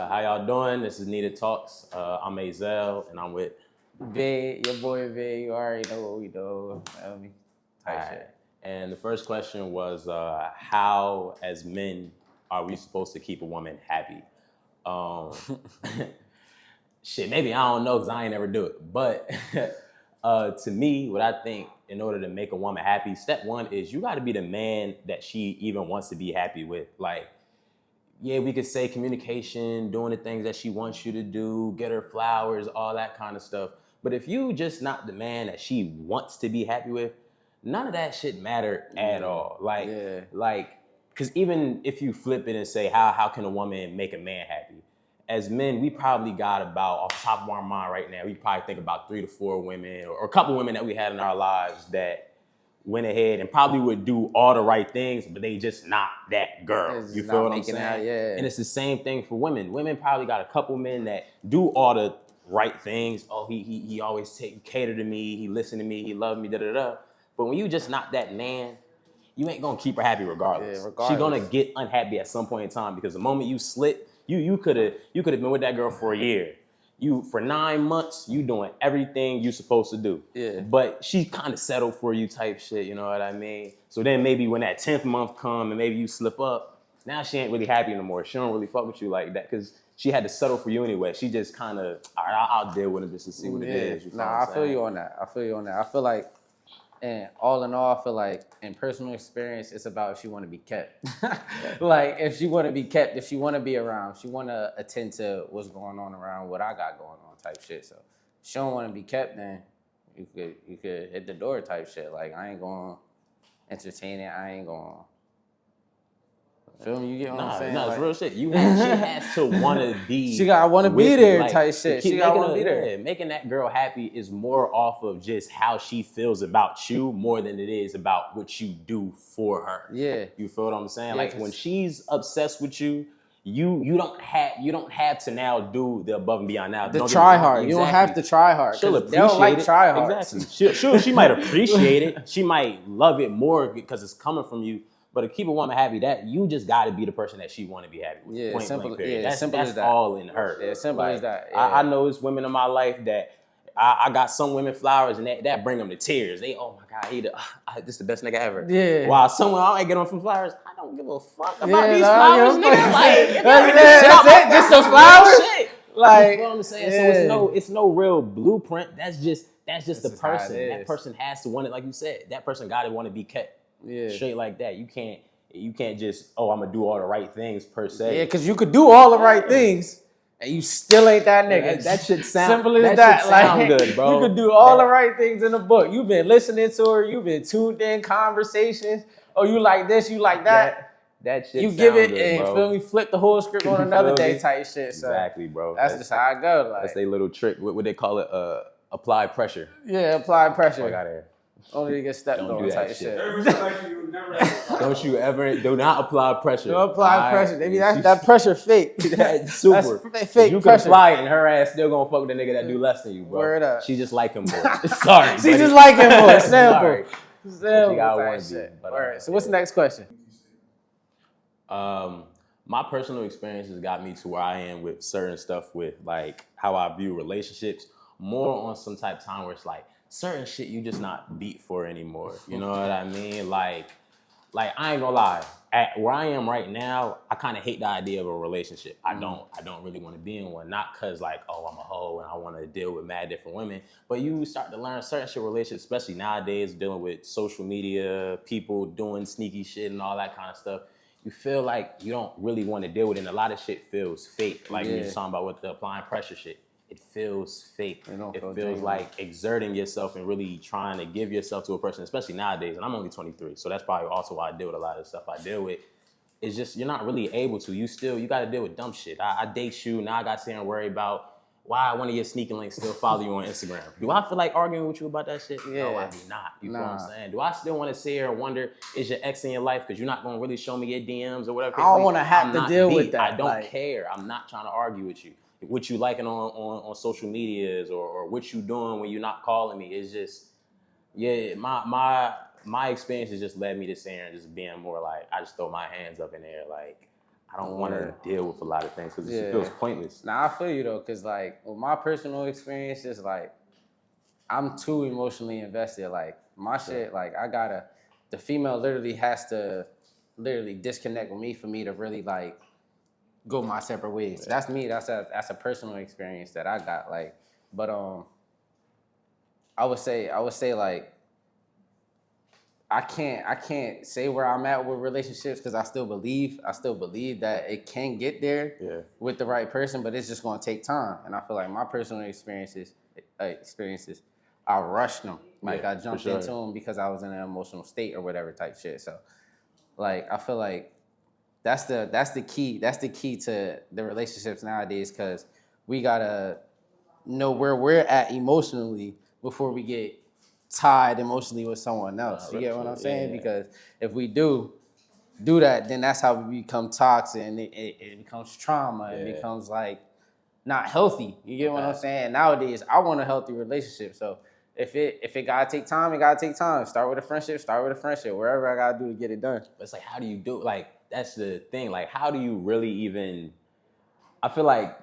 How y'all doing? This is Needed Talks. I'm Azel, and I'm with. Vade, your boy Vade, you already know what we do. Feel me? Type Alright. shit. And the first question was, how, as men, are we supposed to keep a woman happy? Um, shit, maybe I don't know because I ain't never do it. But to me, what I think in order to make a woman happy, step one is you got to be the man that she even wants to be happy with. Like, yeah, we could say communication, doing the things that she wants you to do, get her flowers, all that kind of stuff. But if you just not the man that she wants to be happy with, none of that shit matter at all. Because even if you flip it and say, how can a woman make a man happy? As men, we probably got about, off the top of our mind right now, we probably think about 3 to 4 women or a couple women that we had in our lives that went ahead and probably would do all the right things, but they just not that girl. You feel what I'm saying? Yeah. And it's the same thing for women. Women probably got a couple men that do all the right things. Oh, he always cater to me. He listen to me. He love me. Da da da. But when you just not that man, you ain't gonna keep her happy regardless. She gonna get unhappy at some point in time because the moment you slip, you could have been with that girl for a year. You for 9 months, you doing everything you supposed to do. Yeah. But she kind of settled for you type shit, you know what I mean? So then maybe when that 10th month come and maybe you slip up, now she ain't really happy no more. She don't really fuck with you like that because she had to settle for you anyway. She just kind of, all right, I'll deal with it just to see what it is. You I feel you on that. I feel like, and all in all, I feel like in personal experience, it's about if she want to be kept. Like if she want to be kept, if she want to be around, if she want to attend to what's going on around what I got going on type shit. So if she don't want to be kept, then you could hit the door type shit. Like I ain't going to entertain it. I ain't going to. Feel me? You get what I'm saying? It's real shit. She has to want to be. She got to want to be there type shit. She got to want to be there. Yeah, making that girl happy is more off of just how she feels about you more than it is about what you do for her. Yeah. You feel what I'm saying? Yeah, like when she's obsessed with you, you don't have to now do the above and beyond now. Try hard. Exactly. You don't have to try hard. She'll appreciate they don't like it. Try hard. Exactly. She might appreciate it. She might love it more because it's coming from you. But to keep a woman happy, that you just got to be the person that she want to be happy with. Yeah, simple. That's as that. all in her. Yeah, simple as that. Yeah. I know it's women in my life that I got some women flowers and that bring them to tears. They, oh my God, this is the best nigga ever. Yeah. While someone I ain't get them from flowers, I don't give a fuck about these flowers, nigga. Like, that's it. Just some flowers. Shit. Like, you know what I'm saying? Yeah. So it's no real blueprint. That's just the person. That person has to want it, like you said. That person got to want to be kept. Yeah. Straight like that. You can't just, I'm gonna do all the right things per se. Yeah, because you could do all the right things and you still ain't that nigga. Yeah, that should sound simple as that. Sound good, bro. You could do all the right things in the book. You've been listening to her. You've been tuned in conversations. Oh, you like this, you like that. That shit. You give it good, and bro. feel me, flip the whole script on another day type shit. So exactly, bro. That's just how I go. Like, that's their little trick. What they call it? Applied pressure. Yeah, applied pressure. I got here. Only to get stepped on type shit. Do not apply pressure. Don't apply pressure. Maybe that pressure fake. That's super. That's fake you pressure. can apply it and her ass still gonna fuck with the nigga that do less than you, bro. Word up. She just like him more. Sorry. She just like him more. Simple. Simple. Alright, so what's the next question? My personal experiences got me to where I am with certain stuff with like how I view relationships, more on some type of time where it's like certain shit you just not beat for anymore. You know what I mean? Like I ain't gonna lie. At where I am right now, I kind of hate the idea of a relationship. I don't really want to be in one. Not cause like, oh, I'm a hoe and I want to deal with mad different women. But you start to learn certain shit relationships, especially nowadays, dealing with social media, people doing sneaky shit and all that kind of stuff. You feel like you don't really want to deal with it, and a lot of shit feels fake. Like you're talking about with the applying pressure shit. It feels fake. It feels like exerting yourself and really trying to give yourself to a person, especially nowadays. And I'm only 23, so that's probably also why I deal with a lot of the stuff I deal with. It's just you're not really able to. You got to deal with dumb shit. I date you, now I got to sit and worry about why one of your sneaky links still follow you on Instagram. Do I feel like arguing with you about that shit? Yeah. No, I do not. You know what I'm saying? Do I still want to sit here and wonder, is your ex in your life because you're not going to really show me your DMs or whatever? I don't want to have to deal with that. I don't care. I'm not trying to argue with you. What you liking on social medias or what you doing when you're not calling me is just, my experience has just led me to saying just being more like, I just throw my hands up in there like, I don't want to deal with a lot of things because it feels pointless. Now I feel you though, cause like with my personal experience, is like I'm too emotionally invested. Like my shit, like the female literally has to disconnect with me for me to really like go my separate ways. Yeah. That's me. That's a personal experience that I got. Like, but I would say like I can't say where I'm at with relationships because I still believe that it can get there with the right person, but it's just gonna take time. And I feel like my personal experiences, I rushed them. Like I jumped into them because I was in an emotional state or whatever type shit. So, like I feel like that's the key to the relationships nowadays because we gotta know where we're at emotionally before we get tied emotionally with someone else. You get what I'm saying? Yeah. Because if we do that, then that's how we become toxic and it becomes trauma. It becomes like not healthy. You get what I'm saying? Nowadays, I want a healthy relationship. So if it gotta take time, it gotta take time. Start with a friendship. Wherever I gotta do to get it done. But it's like, how do you do it? Like, that's the thing. Like, how do you really even? I feel like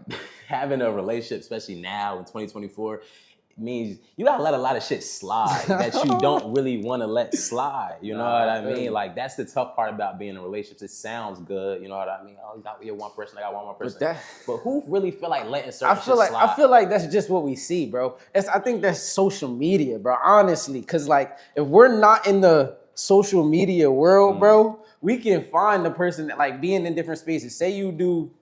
having a relationship, especially now in 2024, means you gotta let a lot of shit slide that you don't really want to let slide. You know what I mean? Like, that's the tough part about being in a relationship. It sounds good, you know what I mean? Oh, you got one person, I got one more person. But who really feel like letting certain shit slide? I feel like that's just what we see, bro. I think that's social media, bro. Honestly, because like if we're not in the social media world, bro, we can find the person that like being in different spaces. Say you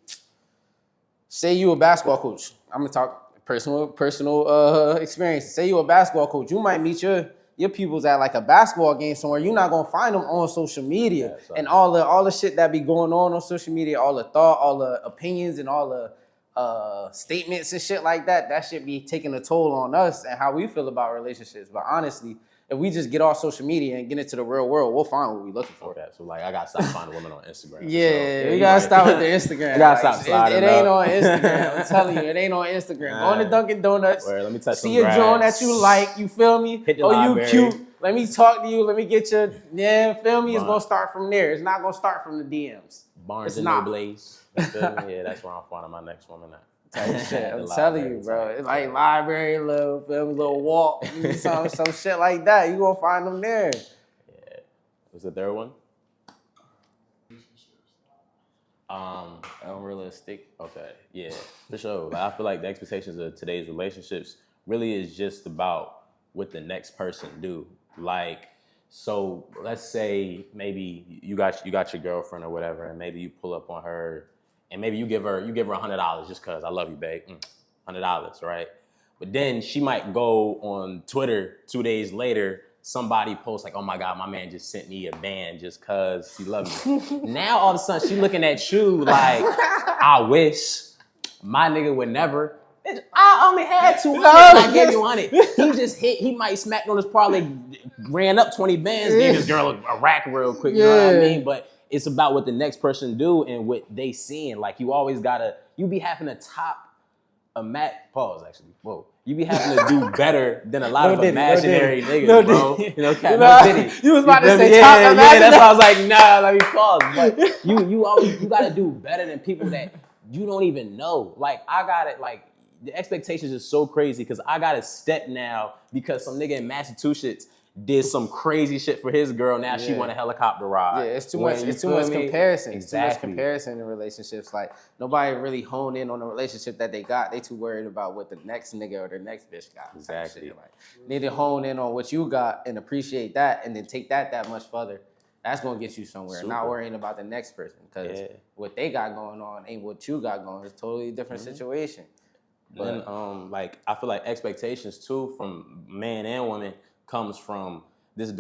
a basketball coach. I'm gonna talk personal experience. Say you're a basketball coach, you might meet your pupils at like a basketball game somewhere. You're not gonna find them on social media and all the shit that be going on social media, all the thought, all the opinions, and all the statements and shit like that. That should be taking a toll on us and how we feel about relationships. But honestly, if we just get off social media and get into the real world, we'll find what we're looking for. Okay, so like I gotta stop finding women on Instagram. We gotta stop with the Instagram. I gotta stop sliding. It ain't on Instagram. I'm telling you, it ain't on Instagram. Go into Dunkin' Donuts. Let me touch see a joint that you like. You feel me? Hit the library. You cute. Let me talk to you. Let me get your feel me? It's gonna start from there. It's not gonna start from the DMs. Barnes and Nobles. Yeah, that's where I'm finding my next woman at. Shit, I'm telling you, bro. It's like library, little walk, some shit like that. You gonna find them there. Yeah. What's the third one? Unrealistic. Okay, yeah, for sure. Like, I feel like the expectations of today's relationships really is just about what the next person do. Like, so let's say maybe you got your girlfriend or whatever, and maybe you pull up on her. And maybe you give her $100 just cause I love you, babe. $100, right? But then she might go on Twitter 2 days later, somebody posts like, oh my God, my man just sent me a band just cause he loves me. Now all of a sudden she looking at you like, I wish my nigga would never. I only had 200 I gave you 100. He might smack on his parlay, ran up 20 bands, gave this girl a rack real quick, you know what I mean? But it's about what the next person do and what they seeing. Like you be having to top pause actually. Whoa. You be having to do better than a lot of imaginary niggas, bro. You know, you was about to say top imaginary. That's why I was like, nah, let me pause. But you gotta do better than people that you don't even know. Like I got it, like the expectations is so crazy because I got a step now because some nigga in Massachusetts did some crazy shit for his girl. Now she want a helicopter ride. Yeah, it's too much comparison. Exactly. It's too much comparison in relationships. Like nobody really honed in on the relationship that they got. They too worried about what the next nigga or the next bitch got. Exactly. Like, need to hone in on what you got and appreciate that, and then take that much further. That's gonna get you somewhere. Super. Not worrying about the next person because what they got going on ain't what you got going. It's a totally different situation. But then, like I feel like expectations too from man and woman comes from this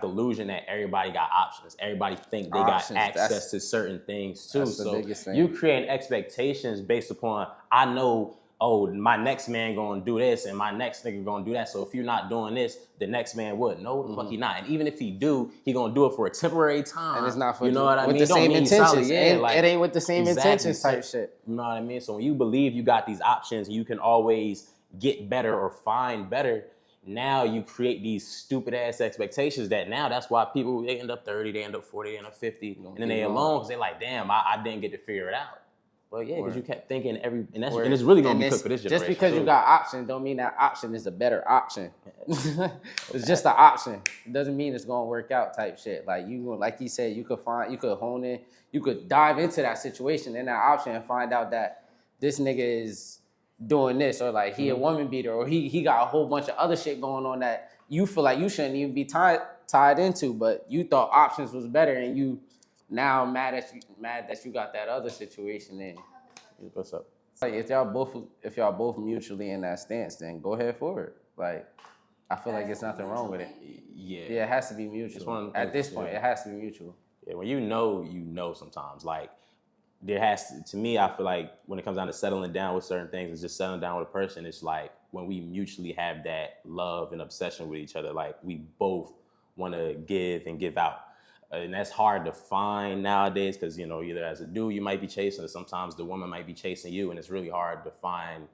illusion that everybody got options. Everybody think they got access to certain things too. So you create expectations based upon I know, oh, my next man gonna do this and my next nigga gonna do that. So if you're not doing this, the next man would. No, the fuck he not. And even if he do, he gonna do it for a temporary time. And it's not for what I mean? The same intentions. It ain't with the same intentions type shit. You know what I mean? So when you believe you got these options, you can always get better or find better. now you create these stupid ass expectations that now that's why people, they end up 30, they end up 40, they end up 50, and then they alone because they're like, damn, I didn't get to figure it out. Well, yeah, because you kept thinking and it's really gonna be cooked for this generation. Just because you got option don't mean that option is a better option. It's just an option. It doesn't mean it's gonna work out type shit. Like you said, you could hone in, you could dive into that situation in that option and find out that this nigga is doing this, or like he a woman beater, or he got a whole bunch of other shit going on that you feel like you shouldn't even be tied into, but you thought options was better, and you now mad that you got that other situation in. What's up? Like if y'all both mutually in that stance, then go ahead forward. Like I feel like there's nothing wrong with it. Yeah, it has to be mutual. At this point, it has to be mutual. Yeah, when you know sometimes. Like there has to me, I feel like when it comes down to settling down with certain things, it's just settling down with a person. It's like when we mutually have that love and obsession with each other, like we both want to give and give out. And that's hard to find nowadays because, you know, either as a dude you might be chasing, or sometimes the woman might be chasing you, and it's really hard to find,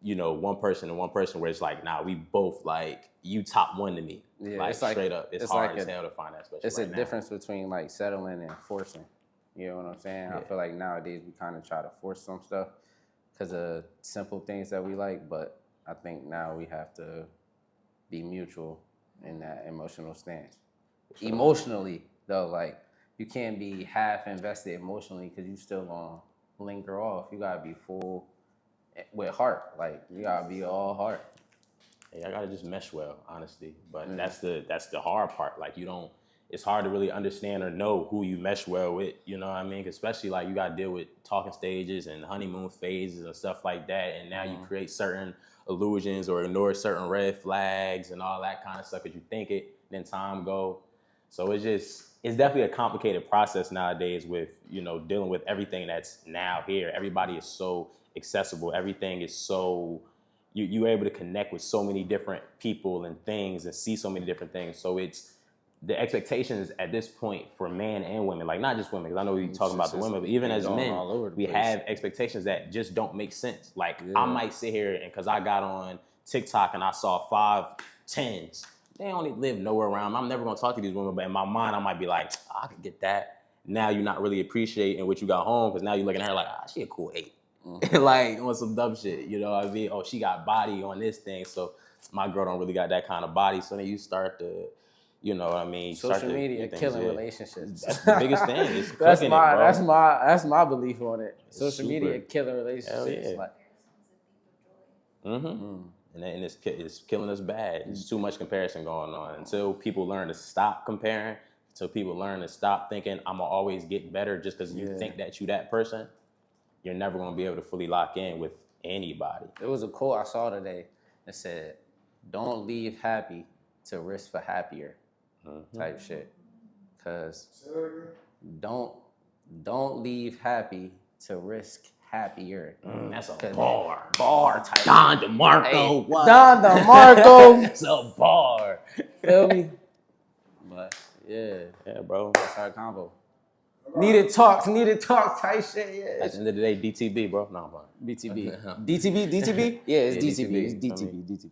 you know, one person where it's like, nah, we both like, you top one to me. Yeah, like straight up. It's hard like as hell to find that special. It's a difference between like settling and forcing. You know what I'm saying? Yeah. I feel like nowadays we kind of try to force some stuff because of simple things that we like, but I think now we have to be mutual in that emotional stance. Sure. Emotionally, though, like you can't be half invested emotionally because you still gonna linger off. You gotta be full with heart. Like you gotta be all heart. Yeah, I gotta just mesh well, honestly. But that's the hard part. Like it's hard to really understand or know who you mesh well with. You know what I mean? Especially like you gotta deal with talking stages and honeymoon phases and stuff like that. And now you create certain illusions or ignore certain red flags and all that kind of stuff because you think it, then time go. So it's definitely a complicated process nowadays with, you know, dealing with everything that's now here. Everybody is so accessible. Everything is so, you're able to connect with so many different people and things and see so many different things. So it's the expectations at this point for men and women, like not just women, because I know we're talking about the women, but even as men, we have expectations that just don't make sense. Like I might sit here and because I got on TikTok and I saw 5 10s. They only live nowhere around. I'm never gonna talk to these women, but in my mind, I might be like, I could get that. Now you're not really appreciating what you got home because now you're looking at her like, she a cool 8. Like on some dumb shit, you know what I mean? Oh, she got body on this thing, so my girl don't really got that kind of body. So then you start to, you know what I mean? Social media killing relationships. That's the biggest thing. It's that's my belief on it. Social media killing relationships. Yeah. Like, and it's killing us bad. There's too much comparison going on. Until people learn to stop comparing, until people learn to stop thinking, I'm going to always get better just because you think that you that person, you're never going to be able to fully lock in with anybody. There was a quote I saw today that said, don't leave happy to risk for happier type shit. Because don't leave happy to risk happier. That's a bar type. Don DeMarco. Hey, Don DeMarco. It's a bar. Feel me? But yeah, bro. That's our combo. Needed talk type shit. Yeah. At the end of the day, DTB, bro. No, I'm fine. DTB. DTB? Yeah, it's DTB. It's DTB.